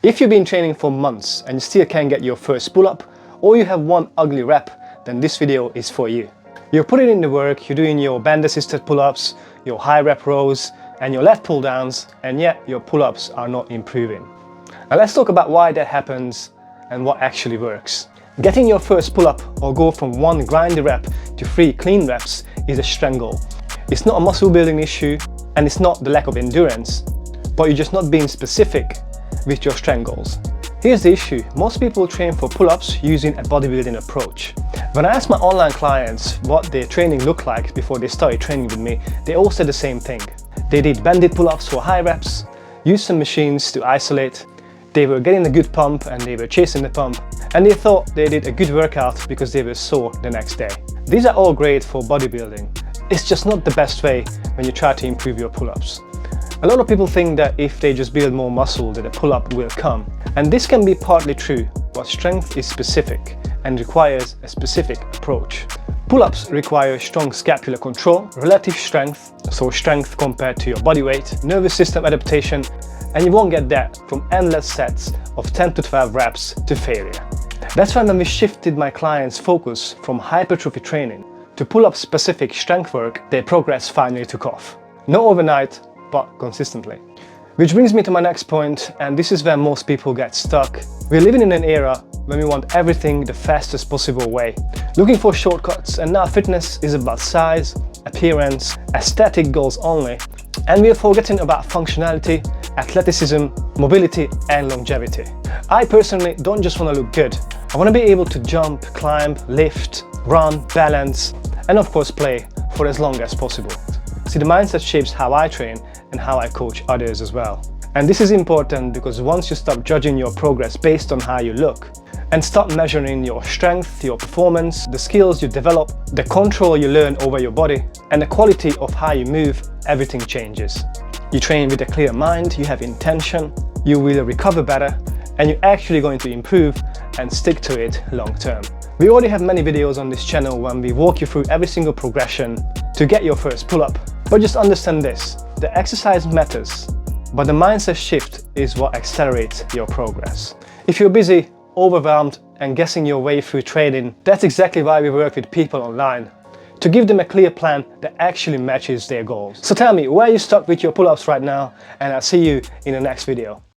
If you've been training for months and you still can't get your first pull-up, or you have one ugly rep, then this video is for you. You're putting in the work, you're doing your band assisted pull-ups, your high rep rows, and your lat pull downs, and yet your pull-ups are not improving. Now let's talk about why that happens and what actually works. Getting your first pull-up or go from 1 grindy rep to 3 clean reps is a strength goal. It's not a muscle building issue, and it's not the lack of endurance, but you're just not being specific with your strength goals. Here's the issue: most people train for pull-ups using a bodybuilding approach. When I asked my online clients what their training looked like before they started training with me, they all said the same thing. They did banded pull-ups for high reps, used some machines to isolate, they were getting a good pump and they were chasing the pump, and they thought they did a good workout because they were sore the next day. These are all great for bodybuilding. It's just not the best way when you try to improve your pull-ups. A lot of people think that if they just build more muscle that a pull-up will come. And this can be partly true, but strength is specific and requires a specific approach. Pull-ups require strong scapular control, relative strength, so strength compared to your body weight, nervous system adaptation, and you won't get that from endless sets of 10 to 12 reps to failure. That's why when we shifted my clients' focus from hypertrophy training to pull-up specific strength work, their progress finally took off. Not overnight, but consistently. Which brings me to my next point, and this is where most people get stuck. We're living in an era when we want everything the fastest possible way, looking for shortcuts, and now fitness is about size, appearance, aesthetic goals only, and we are forgetting about functionality, athleticism, mobility, and longevity. I personally don't just want to look good. I want to be able to jump, climb, lift, run, balance, and of course play for as long as possible. See, the mindset shapes how I train and how I coach others as well. And this is important because once you stop judging your progress based on how you look and start measuring your strength, your performance, the skills you develop, the control you learn over your body, and the quality of how you move, everything changes. You train with a clear mind, you have intention, you will recover better, and you're actually going to improve and stick to it long term. We already have many videos on this channel when we walk you through every single progression to get your first pull-up. But just understand this: the exercise matters, but the mindset shift is what accelerates your progress. If you're busy, overwhelmed, and guessing your way through training, that's exactly why we work with people online, to give them a clear plan that actually matches their goals. So tell me, where are you stuck with your pull-ups right now? And I'll see you in the next video.